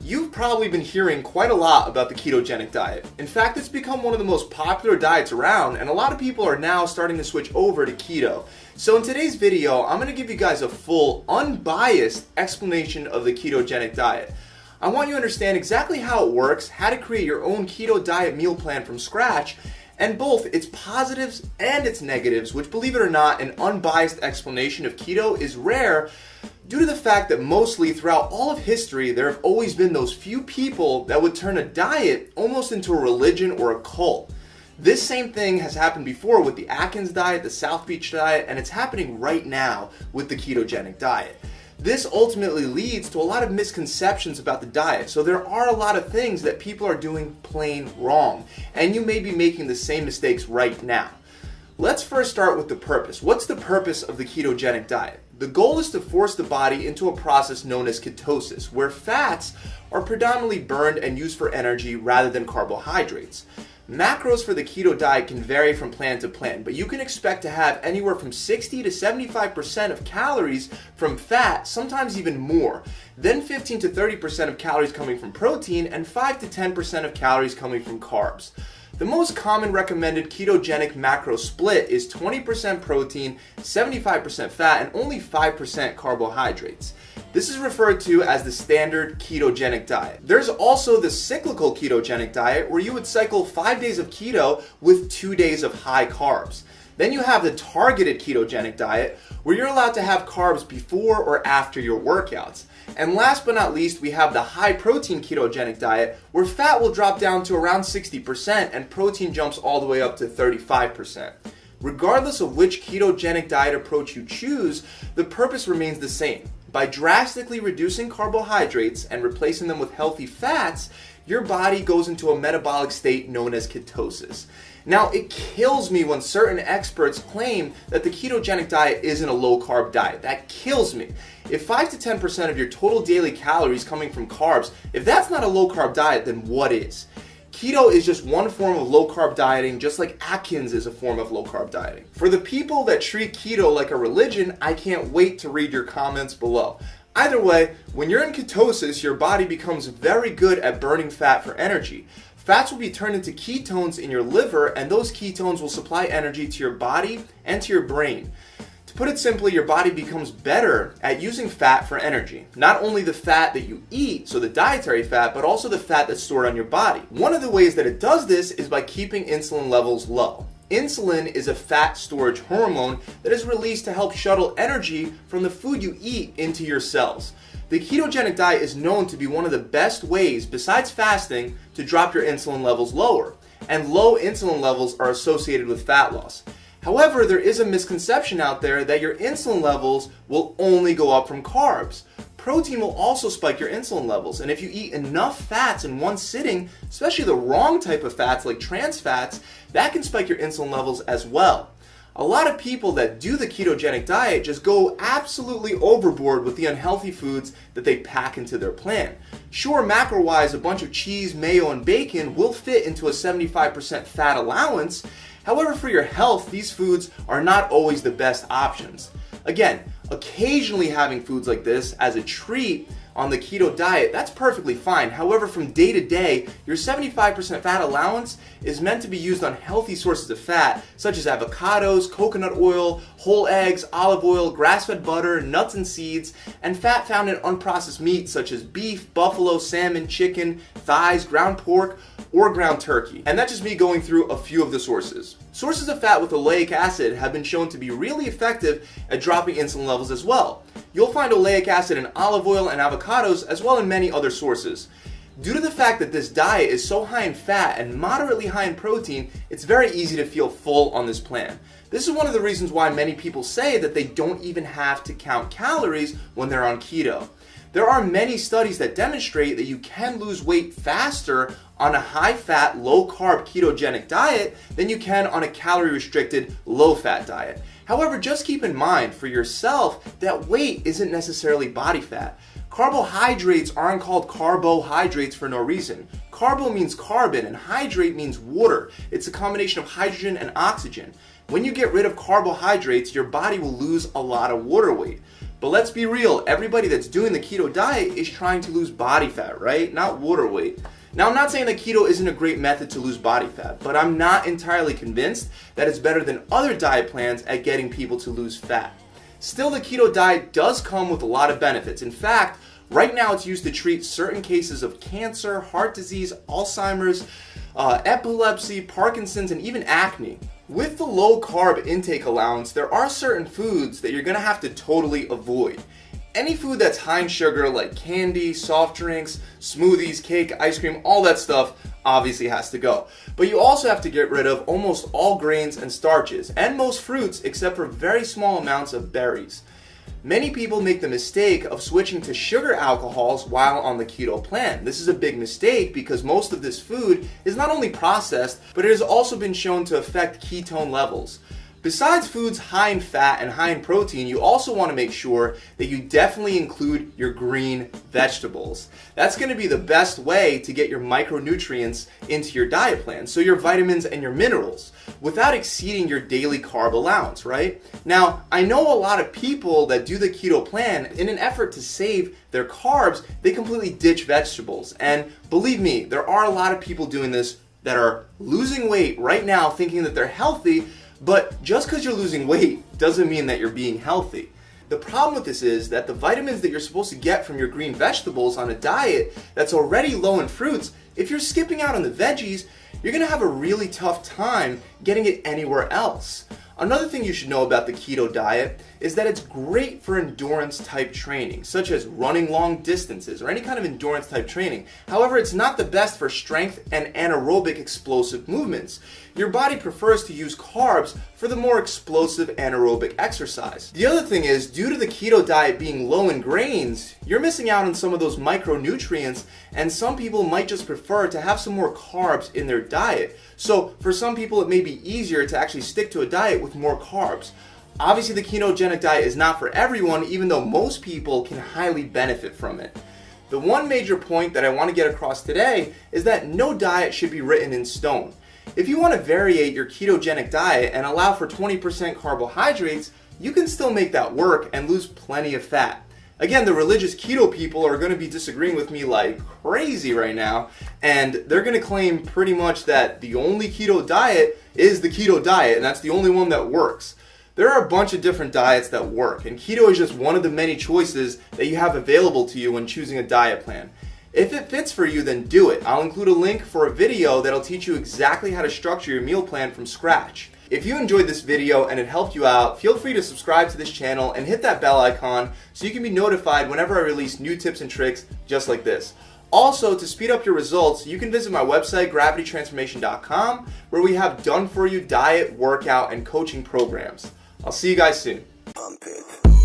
You've probably been hearing quite a lot about the ketogenic diet. In fact, it's become one of the most popular diets around, and a lot of people are now starting to switch over to keto. So in today's video, I'm going to give you guys a full, unbiased explanation of the ketogenic diet. I want you to understand exactly how it works, how to create your own keto diet meal plan from scratch, and both its positives and its negatives, which, believe it or not, an unbiased explanation of keto is rare due to the fact that mostly throughout all of history there have always been those few people that would turn a diet almost into a religion or a cult. This same thing has happened before with the Atkins diet, the South Beach diet, and it's happening right now with the ketogenic diet. This ultimately leads to a lot of misconceptions about the diet. So there are a lot of things that people are doing plain wrong, and you may be making the same mistakes right now. Let's first start with the purpose. What's the purpose of the ketogenic diet? The goal is to force the body into a process known as ketosis, where fats are predominantly burned and used for energy rather than carbohydrates. Macros for the keto diet can vary from plan to plan, but you can expect to have anywhere from 60 to 75% of calories from fat, sometimes even more. Then 15 to 30% of calories coming from protein, and 5 to 10% of calories coming from carbs. The most common recommended ketogenic macro split is 20% protein, 75% fat, and only 5% carbohydrates. This is referred to as the standard ketogenic diet. There's also the cyclical ketogenic diet, where you would cycle 5 days of keto with 2 days of high carbs. Then you have the targeted ketogenic diet, where you're allowed to have carbs before or after your workouts. And last but not least, we have the high protein ketogenic diet, where fat will drop down to around 60% and protein jumps all the way up to 35%. Regardless of which ketogenic diet approach you choose, the purpose remains the same. By drastically reducing carbohydrates and replacing them with healthy fats, your body goes into a metabolic state known as ketosis. Now, it kills me when certain experts claim that the ketogenic diet isn't a low-carb diet. That kills me. If 5 to 10% of your total daily calories coming from carbs, if that's not a low-carb diet, then what is? Keto is just one form of low-carb dieting, just like Atkins is a form of low-carb dieting. For the people that treat keto like a religion, I can't wait to read your comments below. Either way, when you're in ketosis, your body becomes very good at burning fat for energy. Fats will be turned into ketones in your liver, and those ketones will supply energy to your body and to your brain. To put it simply, your body becomes better at using fat for energy. Not only the fat that you eat, so the dietary fat, but also the fat that's stored on your body. One of the ways that it does this is by keeping insulin levels low. Insulin is a fat storage hormone that is released to help shuttle energy from the food you eat into your cells. The ketogenic diet is known to be one of the best ways, besides fasting, to drop your insulin levels lower. And low insulin levels are associated with fat loss. However, there is a misconception out there that your insulin levels will only go up from carbs. Protein will also spike your insulin levels, and if you eat enough fats in one sitting, especially the wrong type of fats like trans fats, that can spike your insulin levels as well. A lot of people that do the ketogenic diet just go absolutely overboard with the unhealthy foods that they pack into their plan. Sure, macro-wise, a bunch of cheese, mayo, and bacon will fit into a 75% fat allowance. However, for your health, these foods are not always the best options. Again, occasionally having foods like this as a treat on the keto diet, that's perfectly fine. However, from day to day, your 75% fat allowance is meant to be used on healthy sources of fat, such as avocados, coconut oil, whole eggs, olive oil, grass-fed butter, nuts and seeds, and fat found in unprocessed meats such as beef, buffalo, salmon, chicken, thighs, ground pork, or ground turkey. And that's just me going through a few of the sources. Sources of fat with oleic acid have been shown to be really effective at dropping insulin levels as well. You'll find oleic acid in olive oil and avocados, as well in many other sources. Due to the fact that this diet is so high in fat and moderately high in protein, it's very easy to feel full on this plan. This is one of the reasons why many people say that they don't even have to count calories when they're on keto. There are many studies that demonstrate that you can lose weight faster on a high-fat, low-carb ketogenic diet than you can on a calorie-restricted, low-fat diet. However, just keep in mind for yourself that weight isn't necessarily body fat. Carbohydrates aren't called carbohydrates for no reason. Carbo means carbon and hydrate means water. It's a combination of hydrogen and oxygen. When you get rid of carbohydrates, your body will lose a lot of water weight. But let's be real, everybody that's doing the keto diet is trying to lose body fat, right? Not water weight. Now, I'm not saying that keto isn't a great method to lose body fat, but I'm not entirely convinced that it's better than other diet plans at getting people to lose fat. Still, the keto diet does come with a lot of benefits. In fact, right now it's used to treat certain cases of cancer, heart disease, Alzheimer's, epilepsy, Parkinson's, and even acne. With the low carb intake allowance, there are certain foods that you're going to have to totally avoid. Any food that's high in sugar like candy, soft drinks, smoothies, cake, ice cream, all that stuff obviously has to go. But you also have to get rid of almost all grains and starches, and most fruits except for very small amounts of berries. Many people make the mistake of switching to sugar alcohols while on the keto plan. This is a big mistake because most of this food is not only processed, but it has also been shown to affect ketone levels. Besides foods high in fat and high in protein, you also want to make sure that you definitely include your green vegetables. That's going to be the best way to get your micronutrients into your diet plan, so your vitamins and your minerals, without exceeding your daily carb allowance, right? Now, I know a lot of people that do the keto plan, in an effort to save their carbs, they completely ditch vegetables. And believe me, there are a lot of people doing this that are losing weight right now thinking that they're healthy, but just because you're losing weight doesn't mean that you're being healthy. The problem with this is that the vitamins that you're supposed to get from your green vegetables on a diet that's already low in fruits, if you're skipping out on the veggies, you're going to have a really tough time getting it anywhere else. Another thing you should know about the keto diet is that it's great for endurance type training, such as running long distances or any kind of endurance type training. However, it's not the best for strength and anaerobic explosive movements. Your body prefers to use carbs for the more explosive anaerobic exercise. The other thing is, due to the keto diet being low in grains, you're missing out on some of those micronutrients, and some people might just prefer to have some more carbs in their diet. So for some people, it may be easier to actually stick to a diet with more carbs. Obviously, the ketogenic diet is not for everyone, even though most people can highly benefit from it. The one major point that I want to get across today is that no diet should be written in stone. If you want to variate your ketogenic diet and allow for 20% carbohydrates, you can still make that work and lose plenty of fat. Again, the religious keto people are going to be disagreeing with me like crazy right now, and they're going to claim pretty much that the only keto diet is the keto diet, and that's the only one that works. There are a bunch of different diets that work, and keto is just one of the many choices that you have available to you when choosing a diet plan. If it fits for you, then do it. I'll include a link for a video that'll teach you exactly how to structure your meal plan from scratch. If you enjoyed this video and it helped you out, feel free to subscribe to this channel and hit that bell icon so you can be notified whenever I release new tips and tricks just like this. Also, to speed up your results, you can visit my website, gravitytransformation.com, where we have done-for-you diet, workout, and coaching programs. I'll see you guys soon. Pump it.